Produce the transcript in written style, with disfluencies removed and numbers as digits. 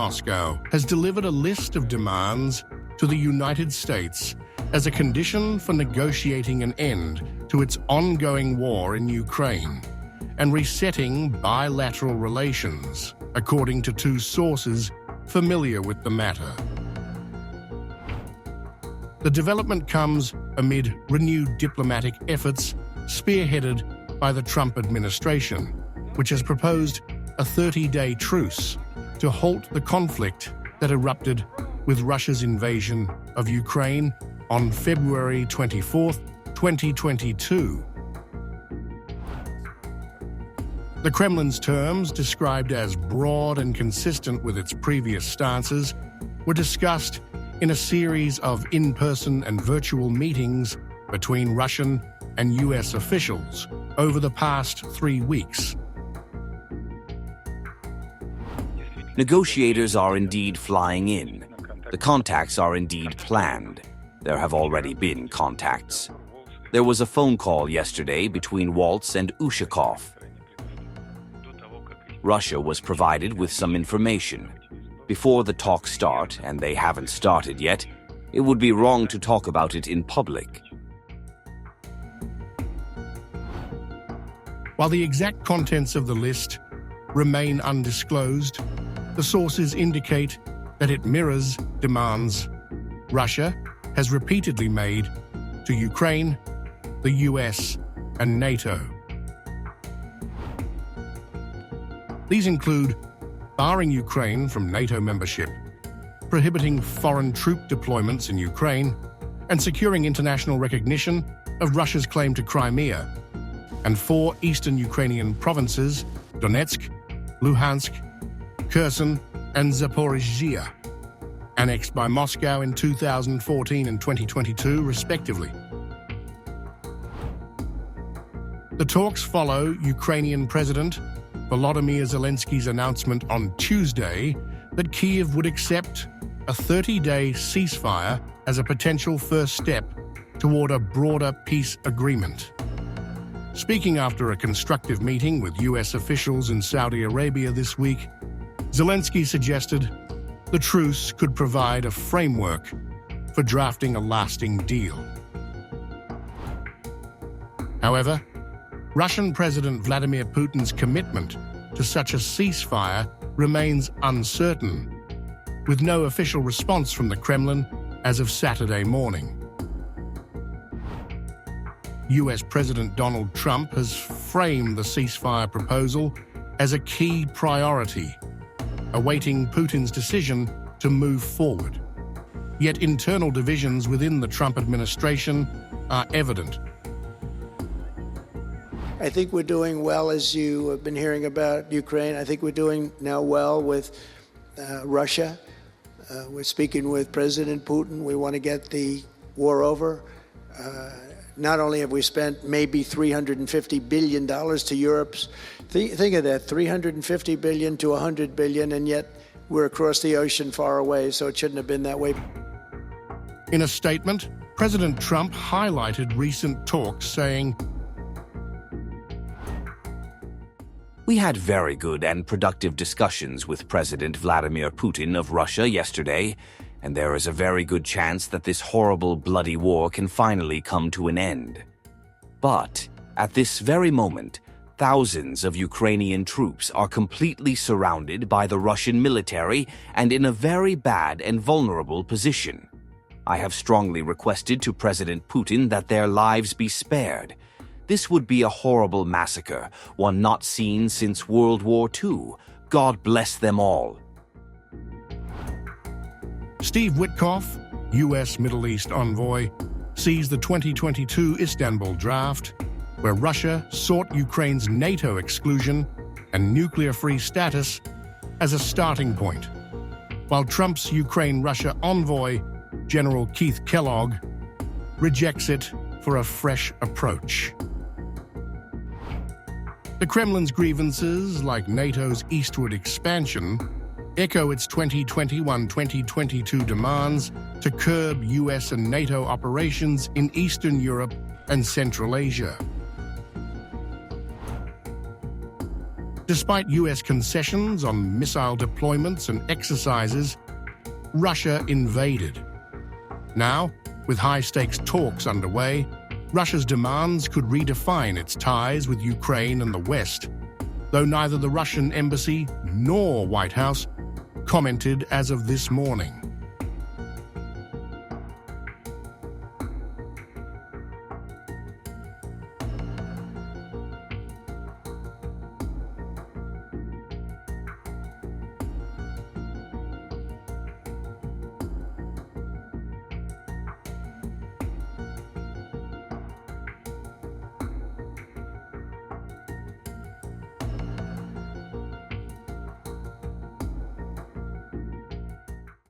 Moscow has delivered a list of demands to the United States as a condition for negotiating an end to its ongoing war in Ukraine and resetting bilateral relations, according to two sources familiar with the matter. The development comes amid renewed diplomatic efforts spearheaded by the Trump administration, which has proposed a 30-day truce to halt the conflict that erupted with Russia's invasion of Ukraine on February 24, 2022. The Kremlin's terms, described as broad and consistent with its previous stances, were discussed in a series of in-person and virtual meetings between Russian and US officials over the past 3 weeks. Negotiators are indeed flying in. The contacts are indeed planned. There have already been contacts. There was a phone call yesterday between Waltz and Ushakov. Russia was provided with some information. Before the talks start, and they haven't started yet, it would be wrong to talk about it in public. While the exact contents of the list remain undisclosed, the sources indicate that it mirrors demands Russia has repeatedly made to Ukraine, the US, and NATO. These include barring Ukraine from NATO membership, prohibiting foreign troop deployments in Ukraine, and securing international recognition of Russia's claim to Crimea, and 4 eastern Ukrainian provinces, Donetsk, Luhansk, Kherson, and Zaporizhzhia, annexed by Moscow in 2014 and 2022, respectively. The talks follow Ukrainian President Volodymyr Zelenskyy's announcement on Tuesday that Kyiv would accept a 30-day ceasefire as a potential first step toward a broader peace agreement. Speaking after a constructive meeting with US officials in Saudi Arabia this week, Zelensky suggested the truce could provide a framework for drafting a lasting deal. However, Russian President Vladimir Putin's commitment to such a ceasefire remains uncertain, with no official response from the Kremlin as of Saturday morning. US President Donald Trump has framed the ceasefire proposal as a key priority, awaiting Putin's decision to move forward. Yet internal divisions within the Trump administration are evident. I think we're doing well, as you have been hearing about Ukraine. I think we're doing now well with Russia. We're speaking with President Putin. We want to get the war over. Not only have we spent maybe $350 billion to Europe's, think of that, $350 billion to $100 billion, and yet we're across the ocean far away, so it shouldn't have been that way. In a statement, President Trump highlighted recent talks, saying, We had very good and productive discussions with President Vladimir Putin of Russia yesterday, and there is a very good chance that this horrible, bloody war can finally come to an end. But, at this very moment, thousands of Ukrainian troops are completely surrounded by the Russian military and in a very bad and vulnerable position. I have strongly requested to President Putin that their lives be spared. This would be a horrible massacre, one not seen since World War II. God bless them all. Steve Witkoff, US Middle East envoy, sees the 2022 Istanbul draft, where Russia sought Ukraine's NATO exclusion and nuclear-free status, as a starting point, while Trump's Ukraine-Russia envoy, General Keith Kellogg, rejects it for a fresh approach. The Kremlin's grievances, like NATO's eastward expansion, echo its 2021-2022 demands to curb US and NATO operations in Eastern Europe and Central Asia. Despite US concessions on missile deployments and exercises, Russia invaded. Now, with high-stakes talks underway, Russia's demands could redefine its ties with Ukraine and the West, though neither the Russian embassy nor White House commented as of this morning.